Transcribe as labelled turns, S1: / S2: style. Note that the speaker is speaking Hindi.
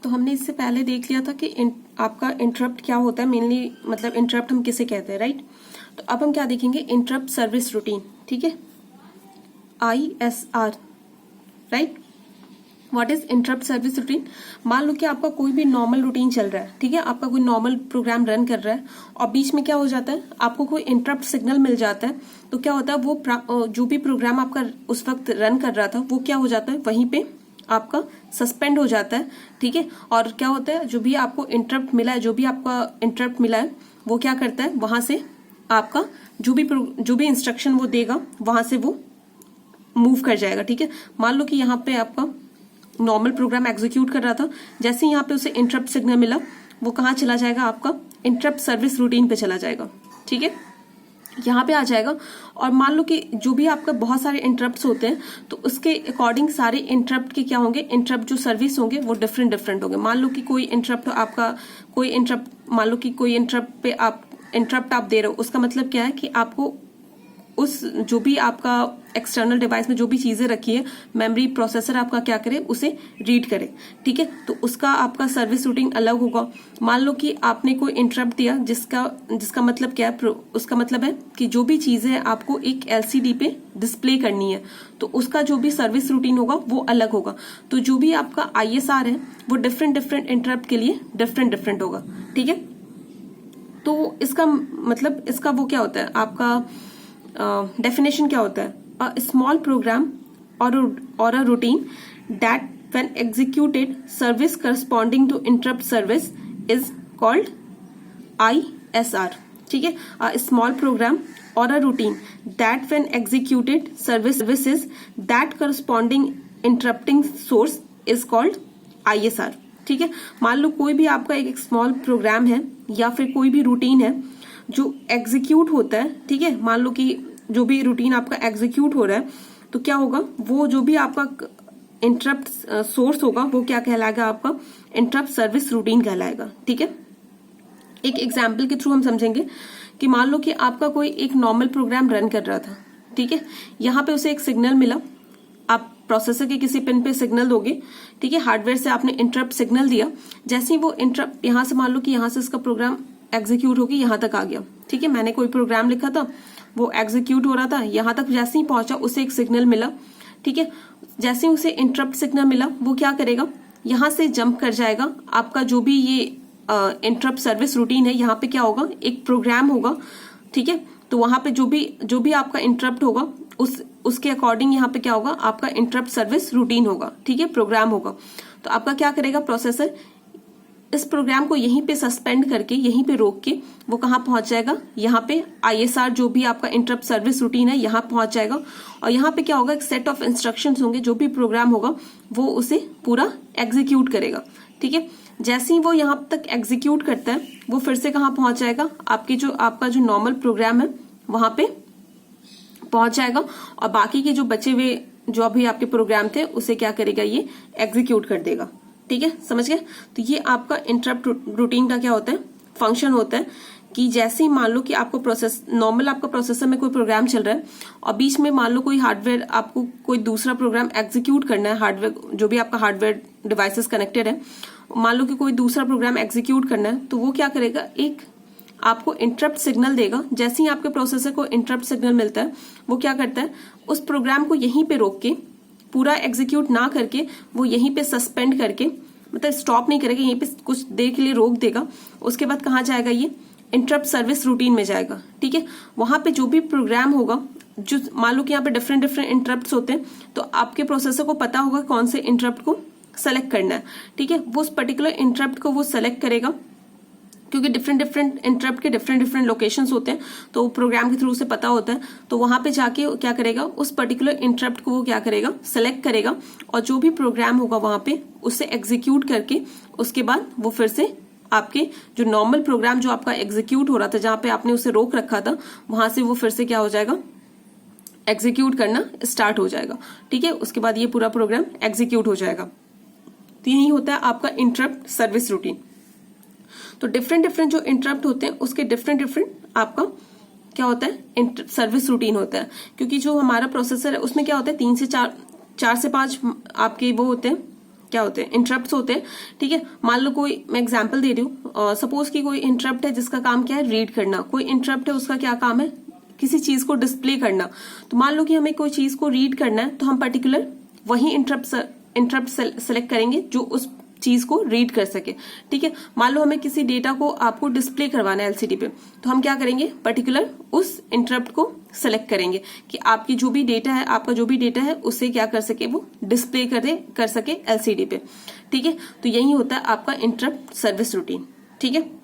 S1: तो हमने इससे पहले देख लिया था कि आपका इंटरप्ट क्या होता है, मेनली मतलब इंटरप्ट हम किसे कहते हैं, राइट। तो अब हम क्या देखेंगे, इंटरप्ट सर्विस रूटीन, ठीक है, ISR, right. What is interrupt service routine? मान लो कि आपका कोई भी नॉर्मल रूटीन चल रहा है, ठीक है, आपका कोई नॉर्मल प्रोग्राम रन कर रहा है और बीच में क्या हो जाता है, आपको कोई इंटरप्ट सिग्नल मिल जाता है। तो क्या होता है, वो जो भी प्रोग्राम आपका उस वक्त रन कर रहा था वो क्या हो जाता है, वहीं पे आपका सस्पेंड हो जाता है, ठीक है। और क्या होता है, जो भी आपको इंटरप्ट मिला है, जो भी आपका इंटरप्ट मिला है वो क्या करता है, वहां से आपका जो भी इंस्ट्रक्शन वो देगा वहां से वो मूव कर जाएगा, ठीक है। मान लो कि यहाँ पे आपका नॉर्मल प्रोग्राम एग्जीक्यूट कर रहा था, जैसे ही यहाँ पे उसे इंटरप्ट सिग्नल मिला वो कहाँ चला जाएगा, आपका इंटरप्ट सर्विस रूटीन पे चला जाएगा, ठीक है, यहाँ पे आ जाएगा। और मान लो कि जो भी आपका बहुत सारे इंटरप्ट्स होते हैं तो उसके अकॉर्डिंग सारे इंटरप्ट के क्या होंगे, इंटरप्ट जो सर्विस होंगे वो डिफरेंट डिफरेंट होंगे। मान लो कि कोई इंटरप्ट आपका मान लो कि कोई इंटरप्ट आप दे रहे हो, उसका मतलब क्या है कि आपको उस जो भी आपका एक्सटर्नल डिवाइस में जो भी चीजें रखी है, मेमोरी प्रोसेसर आपका क्या करे, उसे रीड करे, ठीक है। तो उसका आपका सर्विस रूटीन अलग होगा। मान लो कि आपने कोई इंटरप्ट दिया जिसका मतलब क्या है, उसका मतलब है कि जो भी चीजें आपको एक LCD पे डिस्प्ले करनी है तो उसका जो भी सर्विस रूटीन होगा वो अलग होगा। तो जो भी आपका ISR है वो डिफरेंट डिफरेंट इंटरप्ट के लिए डिफरेंट डिफरेंट होगा, ठीक है। तो इसका मतलब इसका वो क्या होता है, आपका डेफिनेशन क्या होता है, अ स्मॉल प्रोग्राम और a routine that when executed service corresponding to interrupt service is called ISR, ठीक है। अ स्मॉल प्रोग्राम और a routine that when executed services that corresponding interrupting source is called ISR, ठीक है। मान लो कोई भी आपका एक स्मॉल प्रोग्राम है या फिर कोई भी रूटीन है जो एग्जीक्यूट होता है, ठीक है। मान लो कि जो भी रूटीन आपका एग्जीक्यूट हो रहा है तो क्या होगा, वो जो भी आपका इंटरप्ट सोर्स होगा वो क्या कहलाएगा, आपका इंटरप्ट सर्विस रूटीन कहलाएगा, ठीक है। एक एग्जाम्पल के थ्रू हम समझेंगे कि मान लो कि आपका कोई एक नॉर्मल प्रोग्राम रन कर रहा था, ठीक है, यहाँ पे उसे एक सिग्नल मिला, आप प्रोसेसर के किसी पिन पे सिग्नल दोगे, ठीक है, हार्डवेयर से आपने इंटरप्ट सिग्नल दिया, जैसे ही वो इंटरप्ट यहाँ से मान लो कि यहाँ से इसका प्रोग्राम एग्जीक्यूट होगी यहाँ तक आ गया, ठीक है। मैंने कोई प्रोग्राम लिखा था, वो एग्जीक्यूट हो रहा था, यहाँ तक जैसे ही पहुंचा उसे एक सिग्नल मिला, ठीक है। जैसे ही उसे इंटरप्ट सिग्नल मिला वो क्या करेगा, यहाँ से जंप कर जाएगा, आपका जो भी ये इंटरप्ट सर्विस रूटीन है यहाँ पे क्या होगा, एक प्रोग्राम होगा, ठीक है। तो वहां पे जो भी आपका इंटरप्ट होगा उसके अकॉर्डिंग यहाँ पे क्या होगा, आपका इंटरप्ट सर्विस रूटीन होगा, ठीक है, प्रोग्राम होगा। तो आपका क्या करेगा, प्रोसेसर इस प्रोग्राम को यहीं पे सस्पेंड करके, यहीं पे रोक के वो कहाँ पहुंच जाएगा, यहाँ पे ISR जो भी आपका इंटरप्ट सर्विस रूटीन है यहाँ पहुंच जाएगा। और यहाँ पे क्या होगा, एक सेट ऑफ इंस्ट्रक्शंस होंगे, जो भी प्रोग्राम होगा वो उसे पूरा एग्जीक्यूट करेगा, ठीक है। जैसे ही वो यहाँ तक एग्जीक्यूट करता है वो फिर से कहाँ पहुंच जाएगा, आपका जो नॉर्मल प्रोग्राम है वहां पे पहुंच जाएगा और बाकी के जो बचे हुए जो अभी आपके प्रोग्राम थे उसे क्या करेगा, ये एग्जीक्यूट कर देगा, ठीक है, समझ गए। तो ये आपका इंटरप्ट रूटीन का क्या होता है, फंक्शन होता है कि जैसे ही मान लो कि आपको नॉर्मल आपका प्रोसेसर में कोई प्रोग्राम चल रहा है और बीच में मान लो कोई हार्डवेयर आपको कोई दूसरा प्रोग्राम एग्जीक्यूट करना है, हार्डवेयर जो भी आपका हार्डवेयर डिवाइसेस कनेक्टेड है, मान लो कि कोई दूसरा प्रोग्राम एग्जीक्यूट करना है, तो वो क्या करेगा, एक आपको इंटरप्ट सिग्नल देगा। जैसे ही आपके प्रोसेसर को इंटरप्ट सिग्नल मिलता है वो क्या करता है, उस प्रोग्राम को यहीं पे रोक के, पूरा एग्जीक्यूट ना करके वो यहीं पे सस्पेंड करके, मतलब स्टॉप नहीं करेगा, यहीं पे कुछ देर के लिए रोक देगा। उसके बाद कहाँ जाएगा, ये इंटरप्ट सर्विस रूटीन में जाएगा, ठीक है। वहां पे जो भी प्रोग्राम होगा, जो मान लो कि यहाँ पे डिफरेंट डिफरेंट इंटरप्ट्स होते हैं, तो आपके प्रोसेसर को पता होगा कौन से इंटरप्ट को सेलेक्ट करना है, ठीक है। वो उस पर्टिकुलर इंटरप्ट को वो सेलेक्ट करेगा, क्योंकि डिफरेंट डिफरेंट इंटरप्ट के डिफरेंट डिफरेंट लोकेशंस होते हैं, तो प्रोग्राम के थ्रू उसे पता होता है। तो वहां पे जाके क्या करेगा, उस पर्टिकुलर इंटरप्ट को वो क्या करेगा, सेलेक्ट करेगा और जो भी प्रोग्राम होगा वहां पे उसे एग्जीक्यूट करके उसके बाद वो फिर से आपके जो नॉर्मल प्रोग्राम जो आपका एग्जीक्यूट हो रहा था, जहां पे आपने उसे रोक रखा था, वहां से वो फिर से क्या हो जाएगा, एग्जीक्यूट करना स्टार्ट हो जाएगा, ठीक है। उसके बाद ये पूरा प्रोग्राम एग्जीक्यूट हो जाएगा। तो यही होता है आपका इंटरप्ट सर्विस रूटीन। तो डिफरेंट डिफरेंट जो इंटरप्ट होते हैं उसके डिफरेंट डिफरेंट आपका क्या होता है, सर्विस रूटीन होता है। क्योंकि जो हमारा प्रोसेसर है उसमें क्या होता है, 3 से 4 से 5 आपके वो होते हैं, क्या होते हैं, इंटरप्ट होते हैं। ठीक है, मान लो कोई, मैं एग्जांपल दे रही हूँ, सपोज कि कोई इंटरप्ट है जिसका काम क्या है, रीड करना। कोई इंटरप्ट है उसका क्या काम है, किसी चीज को डिस्प्ले करना। तो मान लो कि हमें कोई चीज को रीड करना है, तो हम पर्टिकुलर वही इंटरप्ट सेलेक्ट करेंगे जो उस चीज को रीड कर सके। ठीक है, मान लो हमें किसी डेटा को आपको डिस्प्ले करवाना है एलसीडी पे, तो हम क्या करेंगे, पर्टिकुलर उस इंटरप्ट को सेलेक्ट करेंगे कि आपकी जो भी डेटा है, आपका जो भी डेटा है उसे क्या कर सके, वो डिस्प्ले कर सके एलसीडी पे। ठीक है, तो यही होता है आपका इंटरप्ट सर्विस रूटीन। ठीक है।